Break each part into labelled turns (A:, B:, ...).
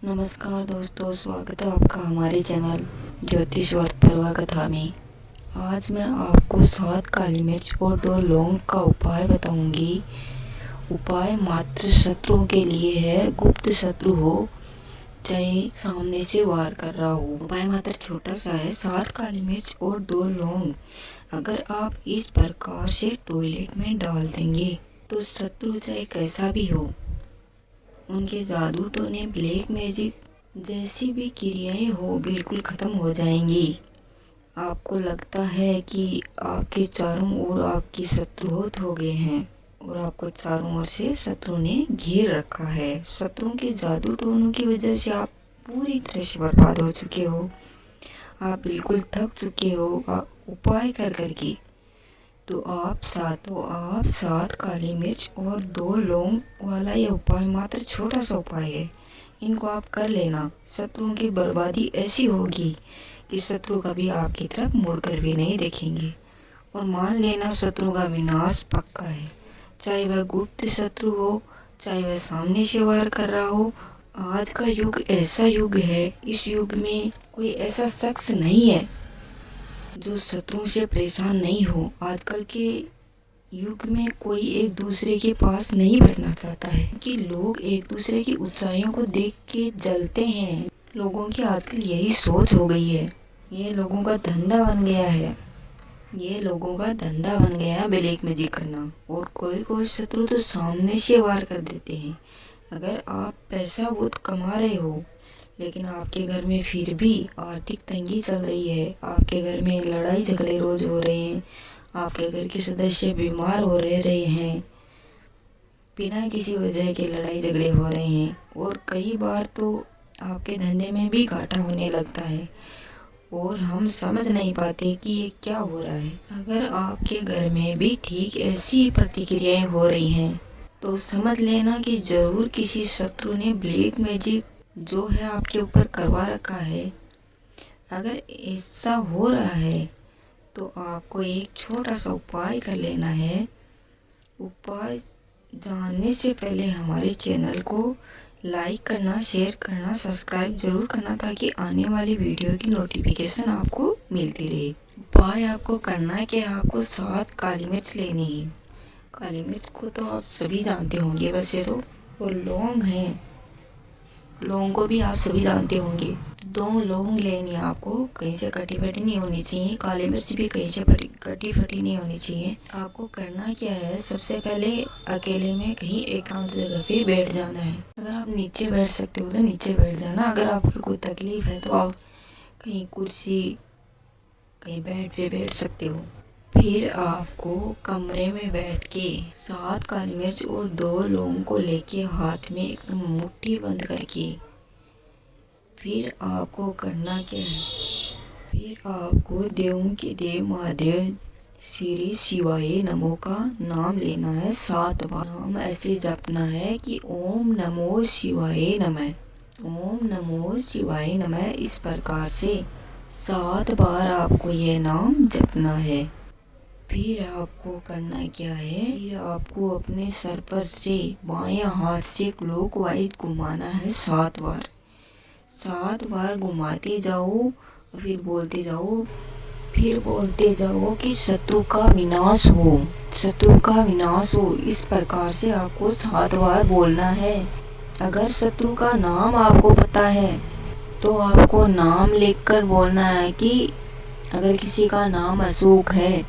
A: नमस्कार दोस्तों, स्वागत है आपका हमारे चैनल ज्योतिष और परवा कथा में। आज मैं आपको 7 काली मिर्च और 2 लौंग का उपाय बताऊंगी। उपाय मात्र शत्रुओं के लिए है, गुप्त शत्रु हो चाहे सामने से वार कर रहा हो। उपाय मात्र छोटा सा है, 7 काली मिर्च और 2 लौंग अगर आप इस प्रकार से टॉयलेट में डाल देंगे तो शत्रु चाहे कैसा भी हो, उनके जादू टोने ब्लैक मैजिक जैसी भी क्रियाएं हो बिल्कुल ख़त्म हो जाएंगी। आपको लगता है कि आपके चारों ओर आपकी शत्रु हो गए हैं और आपको चारों ओर से शत्रु ने घेर रखा है। शत्रुओं के जादू टोनों की वजह से आप पूरी तरह से बर्बाद हो चुके हो, आप बिल्कुल थक चुके हो उपाय कर करके। तो आप 7 काली मिर्च और 2 लौंग वाला ये उपाय मात्र छोटा सा उपाय है, इनको आप कर लेना। शत्रुओं की बर्बादी ऐसी होगी कि शत्रु कभी आपकी तरफ मुड़कर भी नहीं देखेंगे और मान लेना शत्रु का विनाश पक्का है, चाहे वह गुप्त शत्रु हो चाहे वह सामने से वार कर रहा हो। आज का युग ऐसा युग है, इस युग में कोई ऐसा शख्स नहीं है जो शत्रुओं से परेशान नहीं हो। आजकल के युग में कोई एक दूसरे के पास नहीं बैठना चाहता है कि लोग एक दूसरे की ऊंचाइयों को देख के जलते हैं। लोगों की आजकल यही सोच हो गई है, ये लोगों का धंधा बन गया है, ब्लैक मैजिक करना। और कोई शत्रु तो सामने से वार कर देते हैं। अगर आप पैसा बहुत कमा रहे हो लेकिन आपके घर में फिर भी आर्थिक तंगी चल रही है, आपके घर में लड़ाई झगड़े रोज हो रहे हैं, आपके घर के सदस्य बीमार हो रहे हैं, बिना किसी वजह के लड़ाई झगड़े हो रहे हैं और कई बार तो आपके धंधे में भी घाटा होने लगता है और हम समझ नहीं पाते कि ये क्या हो रहा है। अगर आपके घर में भी ठीक ऐसी प्रतिक्रियाएं हो रही हैं तो समझ लेना कि ज़रूर किसी शत्रु ने ब्लैक मैजिक जो है आपके ऊपर करवा रखा है। अगर ऐसा हो रहा है तो आपको एक छोटा सा उपाय कर लेना है। उपाय जानने से पहले हमारे चैनल को लाइक करना, शेयर करना, सब्सक्राइब जरूर करना ताकि आने वाली वीडियो की नोटिफिकेशन आपको मिलती रहे। उपाय आपको करना है कि आपको 7 काली मिर्च लेनी है। काली मिर्च को तो आप सभी जानते होंगे वैसे तो, और लौंग हैं, लौंग को भी आप सभी जानते होंगे। 2 लौंग लेनी है आपको, कहीं से कटी फटी नहीं होनी चाहिए। काली मिर्च भी कहीं से कटी फटी नहीं होनी चाहिए। आपको करना क्या है, सबसे पहले अकेले में कहीं एकांत जगह पे बैठ जाना है। अगर आप नीचे बैठ सकते हो तो नीचे बैठ जाना। अगर आपको कोई तकलीफ है तो आप कहीं कुर्सी, कहीं बेड पे बैठ सकते हो। फिर आपको कमरे में बैठ के 7 काली मिर्च और 2 लौंग को लेके हाथ में एकदम मुट्ठी बंद करके फिर आपको करना क्या है, फिर आपको देवों के देव महादेव श्री शिवाय नमो का नाम लेना है। 7 बार नाम ऐसे जपना है कि ओम नमो शिवाय नमः, ओम नमो शिवाय नमः। इस प्रकार से 7 बार आपको यह नाम जपना है। फिर आपको करना क्या है, फिर आपको अपने सर पर से बायां हाथ से क्लॉकवाइज घुमाना है 7 बार। 7 बार घुमाते जाओ और फिर बोलते जाओ कि शत्रु का विनाश हो, शत्रु का विनाश हो। इस प्रकार से आपको 7 बार बोलना है। अगर शत्रु का नाम आपको पता है तो आपको नाम लिखकर बोलना है कि अगर किसी का नाम अशोक है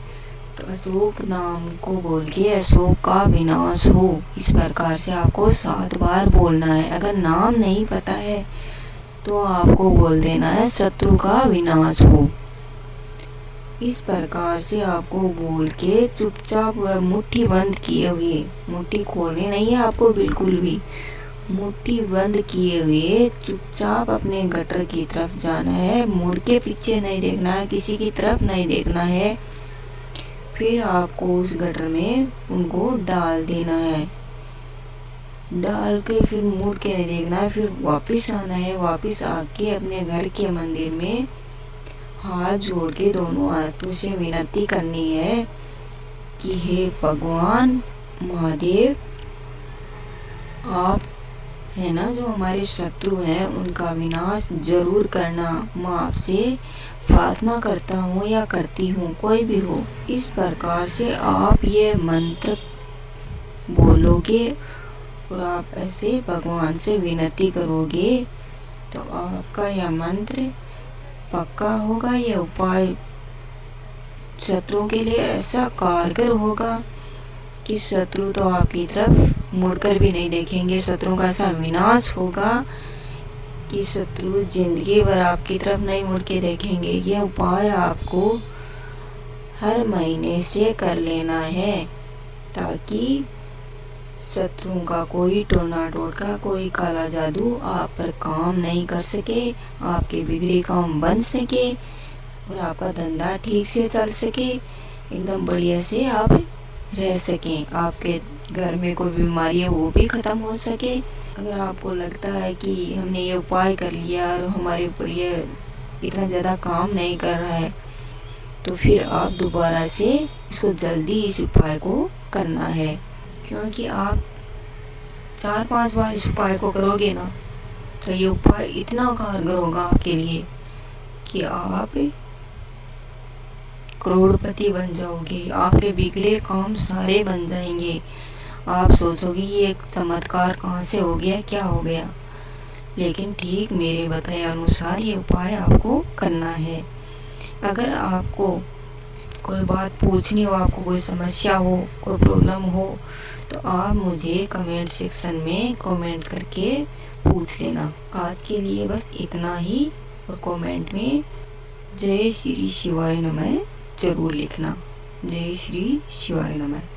A: तो अशोक नाम को बोल के अशोक का विनाश हो। इस प्रकार से आपको 7 बार बोलना है। अगर नाम नहीं पता है तो आपको बोल देना है शत्रु का विनाश हो। इस प्रकार से आपको बोल के चुपचाप मुट्ठी बंद किए हुए, मुट्ठी खोलनी नहीं है आपको बिल्कुल भी, मुट्ठी बंद किए हुए चुपचाप अपने गटर की तरफ जाना है। मुड़ के पीछे नहीं देखना है, किसी की तरफ नहीं देखना है। फिर आपको उस गटर में उनको डाल देना है। डाल के फिर मुड़ के नहीं देखना है, फिर वापस आना है। वापस आके अपने घर के मंदिर में हाथ जोड़ के दोनों हाथों से विनती करनी है कि हे भगवान महादेव, आप है ना, जो हमारे शत्रु हैं उनका विनाश जरूर करना। मैं आपसे प्रार्थना करता हूँ या करती हूँ, कोई भी हो, इस प्रकार से आप ये मंत्र बोलोगे और आप ऐसे भगवान से विनती करोगे तो आपका यह मंत्र पक्का होगा। यह उपाय शत्रुओं के लिए ऐसा कारगर होगा कि शत्रु तो आपकी तरफ मुड़कर भी नहीं देखेंगे। शत्रुओं का ऐसा विनाश होगा कि शत्रु जिंदगी भर आपकी तरफ नहीं मुड़ के देखेंगे। यह उपाय आपको हर महीने से कर लेना है ताकि शत्रुओं का कोई टोना टोटका, कोई काला जादू आप पर काम नहीं कर सके, आपके बिगड़े काम बन सके और आपका धंधा ठीक से चल सके, एकदम बढ़िया से आप रह सकें, आपके घर में कोई बीमारी है वो भी ख़त्म हो सके। अगर आपको लगता है कि हमने ये उपाय कर लिया और हमारे ऊपर ये इतना ज़्यादा काम नहीं कर रहा है, तो फिर आप दोबारा से इसको जल्दी इस उपाय को करना है, क्योंकि आप 4-5 बार इस उपाय को करोगे ना तो ये उपाय इतना कारगर होगा आपके लिए कि आप करोड़पति बन जाओगे। आपके बिगड़े काम सारे बन जाएंगे। आप सोचोगे ये एक चमत्कार कहाँ से हो गया, क्या हो गया, लेकिन ठीक मेरे बताए अनुसार ये उपाय आपको करना है। अगर आपको कोई बात पूछनी हो, आपको कोई समस्या हो, कोई प्रॉब्लम हो, तो आप मुझे कमेंट सेक्शन में कमेंट करके पूछ लेना। आज के लिए बस इतना ही, और कमेंट में जय श्री शिवाय नमः जरूर लिखना। जय श्री शिवाय नमः।